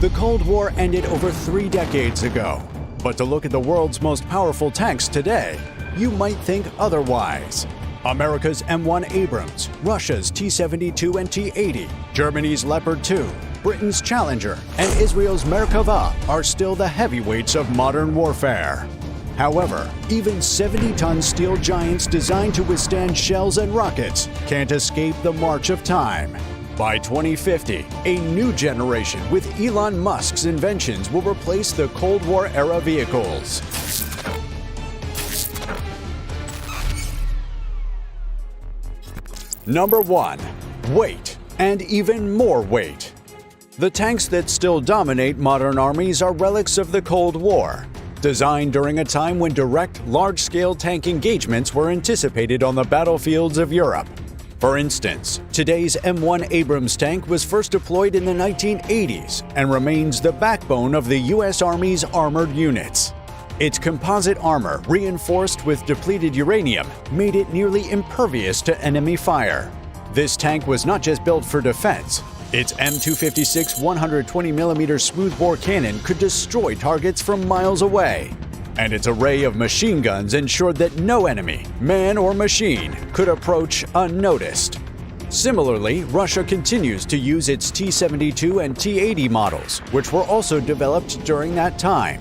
The Cold War ended over 3 decades ago. But to look at the world's most powerful tanks today, you might think otherwise. America's M1 Abrams, Russia's T-72 and T-80, Germany's Leopard 2, Britain's Challenger, and Israel's Merkava are still the heavyweights of modern warfare. However, even 70-ton steel giants designed to withstand shells and rockets can't escape the march of time. By 2050, a new generation with Elon Musk's inventions will replace the Cold War-era vehicles. Number 1. Weight, and even more weight. The tanks that still dominate modern armies are relics of the Cold War, designed during a time when direct, large-scale tank engagements were anticipated on the battlefields of Europe. For instance, today's M1 Abrams tank was first deployed in the 1980s and remains the backbone of the U.S. Army's armored units. Its composite armor, reinforced with depleted uranium, made it nearly impervious to enemy fire. This tank was not just built for defense. Its M256 120mm smoothbore cannon could destroy targets from miles away. And its array of machine guns ensured that no enemy, man or machine, could approach unnoticed. Similarly, Russia continues to use its T-72 and T-80 models, which were also developed during that time.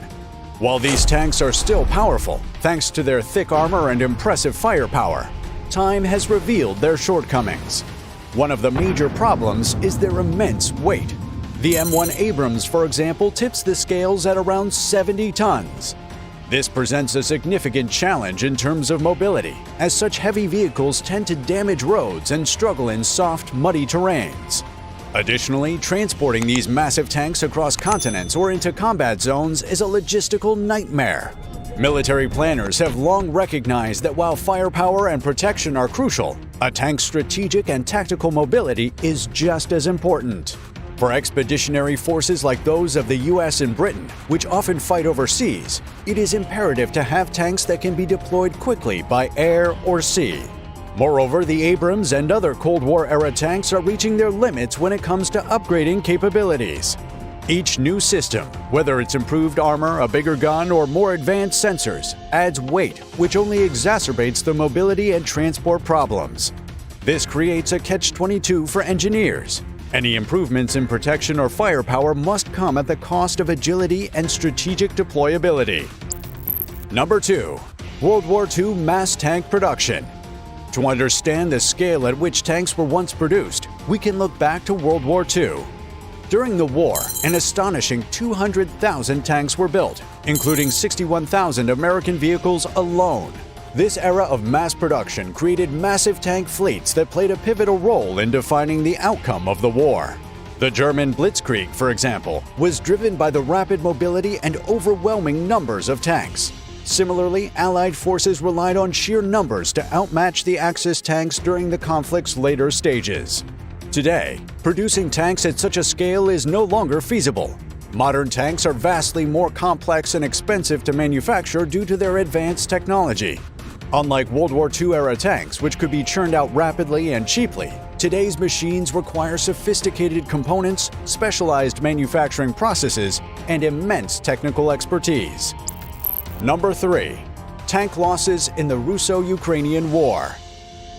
While these tanks are still powerful, thanks to their thick armor and impressive firepower, time has revealed their shortcomings. One of the major problems is their immense weight. The M1 Abrams, for example, tips the scales at around 70 tons. This presents a significant challenge in terms of mobility, as such heavy vehicles tend to damage roads and struggle in soft, muddy terrains. Additionally, transporting these massive tanks across continents or into combat zones is a logistical nightmare. Military planners have long recognized that while firepower and protection are crucial, a tank's strategic and tactical mobility is just as important. For expeditionary forces like those of the US and Britain, which often fight overseas, it is imperative to have tanks that can be deployed quickly by air or sea. Moreover, the Abrams and other Cold War-era tanks are reaching their limits when it comes to upgrading capabilities. Each new system, whether it's improved armor, a bigger gun, or more advanced sensors, adds weight, which only exacerbates the mobility and transport problems. This creates a catch-22 for engineers. Any improvements in protection or firepower must come at the cost of agility and strategic deployability. Number 2. World War II mass tank production. To understand the scale at which tanks were once produced, we can look back to World War II. During the war, an astonishing 200,000 tanks were built, including 61,000 American vehicles alone. This era of mass production created massive tank fleets that played a pivotal role in defining the outcome of the war. The German Blitzkrieg, for example, was driven by the rapid mobility and overwhelming numbers of tanks. Similarly, Allied forces relied on sheer numbers to outmatch the Axis tanks during the conflict's later stages. Today, producing tanks at such a scale is no longer feasible. Modern tanks are vastly more complex and expensive to manufacture due to their advanced technology. Unlike World War II-era tanks, which could be churned out rapidly and cheaply, today's machines require sophisticated components, specialized manufacturing processes, and immense technical expertise. Number 3. Tank losses in the Russo-Ukrainian War.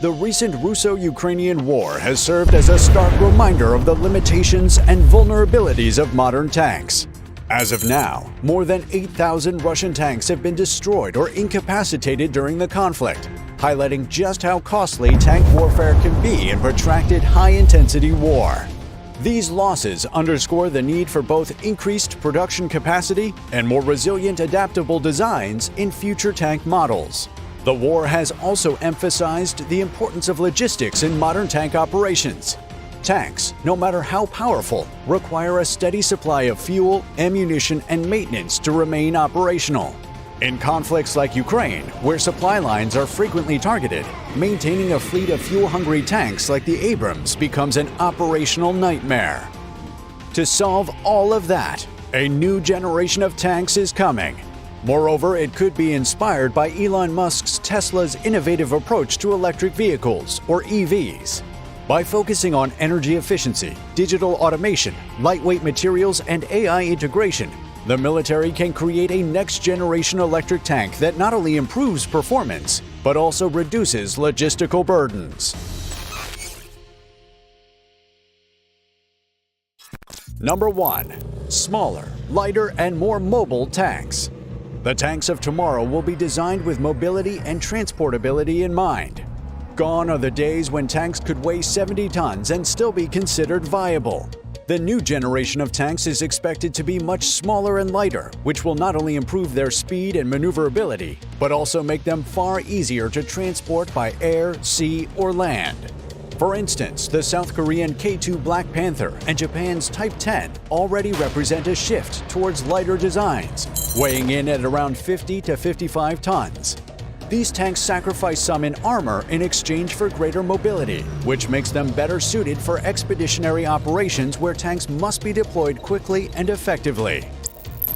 The recent Russo-Ukrainian War has served as a stark reminder of the limitations and vulnerabilities of modern tanks. As of now, more than 8,000 Russian tanks have been destroyed or incapacitated during the conflict, highlighting just how costly tank warfare can be in protracted high-intensity war. These losses underscore the need for both increased production capacity and more resilient, adaptable designs in future tank models. The war has also emphasized the importance of logistics in modern tank operations. Tanks, no matter how powerful, require a steady supply of fuel, ammunition, and maintenance to remain operational. In conflicts like Ukraine, where supply lines are frequently targeted, maintaining a fleet of fuel-hungry tanks like the Abrams becomes an operational nightmare. To solve all of that, a new generation of tanks is coming. Moreover, it could be inspired by Elon Musk's Tesla's innovative approach to electric vehicles, or EVs. By focusing on energy efficiency, digital automation, lightweight materials, and AI integration, the military can create a next-generation electric tank that not only improves performance, but also reduces logistical burdens. Number 1. Smaller, lighter, and more mobile tanks. The tanks of tomorrow will be designed with mobility and transportability in mind. Gone are the days when tanks could weigh 70 tons and still be considered viable. The new generation of tanks is expected to be much smaller and lighter, which will not only improve their speed and maneuverability, but also make them far easier to transport by air, sea, or land. For instance, the South Korean K2 Black Panther and Japan's Type 10 already represent a shift towards lighter designs, weighing in at around 50 to 55 tons. These tanks sacrifice some in armor in exchange for greater mobility, which makes them better suited for expeditionary operations where tanks must be deployed quickly and effectively.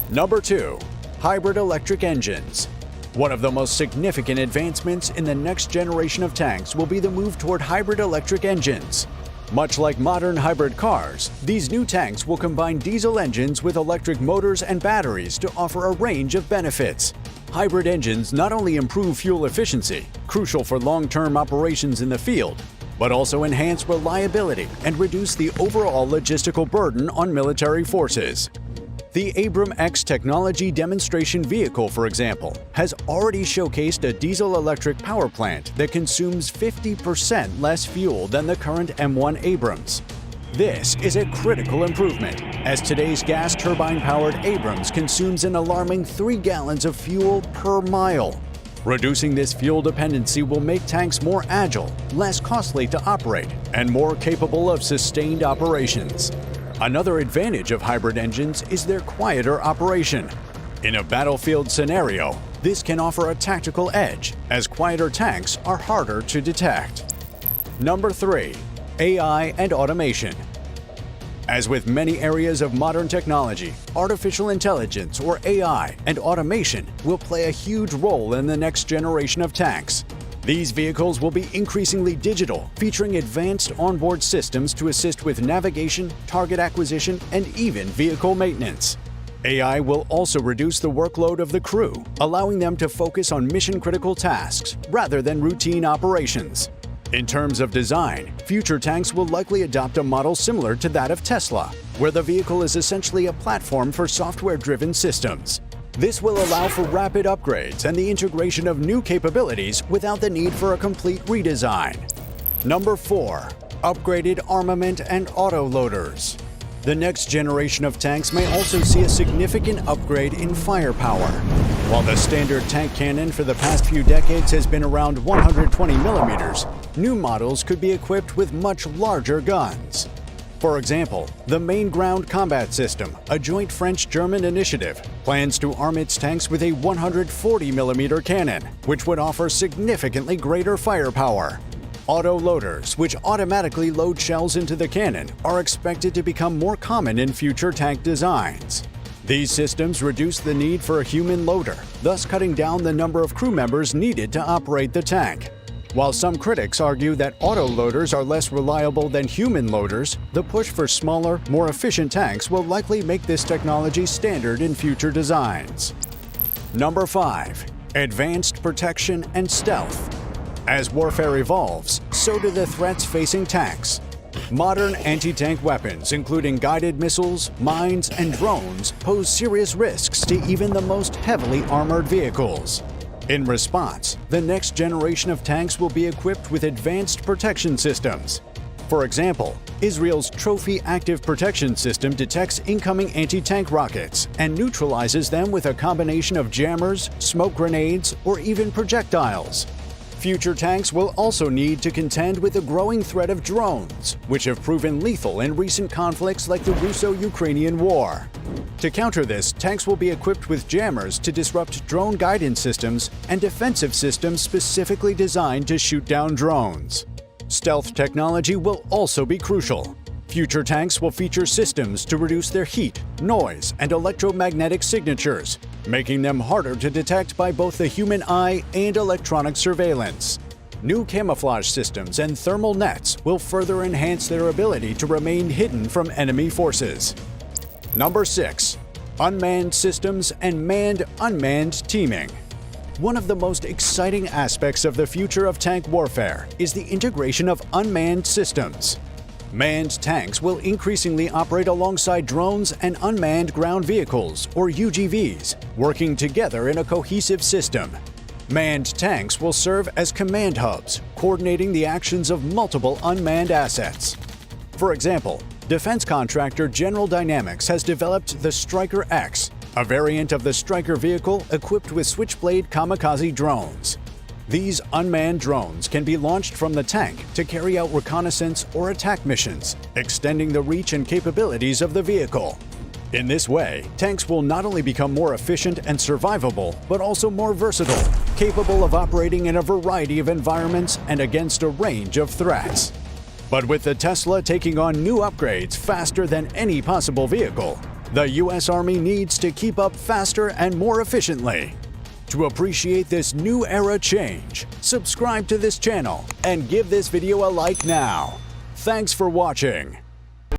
Number 2. Hybrid electric engines. One of the most significant advancements in the next generation of tanks will be the move toward hybrid electric engines. Much like modern hybrid cars, these new tanks will combine diesel engines with electric motors and batteries to offer a range of benefits. Hybrid engines not only improve fuel efficiency, crucial for long-term operations in the field, but also enhance reliability and reduce the overall logistical burden on military forces. The Abrams X technology demonstration vehicle, for example, has already showcased a diesel-electric power plant that consumes 50% less fuel than the current M1 Abrams. This is a critical improvement, as today's gas turbine-powered Abrams consumes an alarming 3 gallons of fuel per mile. Reducing this fuel dependency will make tanks more agile, less costly to operate, and more capable of sustained operations. Another advantage of hybrid engines is their quieter operation. In a battlefield scenario, this can offer a tactical edge, as quieter tanks are harder to detect. Number 3. AI and automation. As with many areas of modern technology, artificial intelligence, or AI, and automation will play a huge role in the next generation of tanks. These vehicles will be increasingly digital, featuring advanced onboard systems to assist with navigation, target acquisition, and even vehicle maintenance. AI will also reduce the workload of the crew, allowing them to focus on mission-critical tasks rather than routine operations. In terms of design, future tanks will likely adopt a model similar to that of Tesla, where the vehicle is essentially a platform for software-driven systems. This will allow for rapid upgrades and the integration of new capabilities without the need for a complete redesign. Number 4. Upgraded armament and autoloaders. The next generation of tanks may also see a significant upgrade in firepower. While the standard tank cannon for the past few decades has been around 120 millimeters, new models could be equipped with much larger guns. For example, the Main Ground Combat System, a joint French-German initiative, plans to arm its tanks with a 140 millimeter cannon, which would offer significantly greater firepower. Auto-loaders, which automatically load shells into the cannon, are expected to become more common in future tank designs. These systems reduce the need for a human loader, thus cutting down the number of crew members needed to operate the tank. While some critics argue that auto-loaders are less reliable than human loaders, the push for smaller, more efficient tanks will likely make this technology standard in future designs. Number 5. Advanced protection and stealth. As warfare evolves, so do the threats facing tanks. Modern anti-tank weapons, including guided missiles, mines, and drones, pose serious risks to even the most heavily armored vehicles. In response, the next generation of tanks will be equipped with advanced protection systems. For example, Israel's Trophy Active Protection System detects incoming anti-tank rockets and neutralizes them with a combination of jammers, smoke grenades, or even projectiles. Future tanks will also need to contend with the growing threat of drones, which have proven lethal in recent conflicts like the Russo-Ukrainian War. To counter this, tanks will be equipped with jammers to disrupt drone guidance systems and defensive systems specifically designed to shoot down drones. Stealth technology will also be crucial. Future tanks will feature systems to reduce their heat, noise, and electromagnetic signatures, making them harder to detect by both the human eye and electronic surveillance. New camouflage systems and thermal nets will further enhance their ability to remain hidden from enemy forces. Number 6. Unmanned systems and manned-unmanned teaming. One of the most exciting aspects of the future of tank warfare is the integration of unmanned systems. Manned tanks will increasingly operate alongside drones and unmanned ground vehicles, or UGVs, working together in a cohesive system. Manned tanks will serve as command hubs, coordinating the actions of multiple unmanned assets. For example, defense contractor General Dynamics has developed the Stryker X, a variant of the Stryker vehicle equipped with Switchblade kamikaze drones. These unmanned drones can be launched from the tank to carry out reconnaissance or attack missions, extending the reach and capabilities of the vehicle. In this way, tanks will not only become more efficient and survivable, but also more versatile, capable of operating in a variety of environments and against a range of threats. But with the Tesla taking on new upgrades faster than any possible vehicle, the U.S. Army needs to keep up faster and more efficiently. To appreciate this new era change, subscribe to this channel and give this video a like now. Thanks for watching.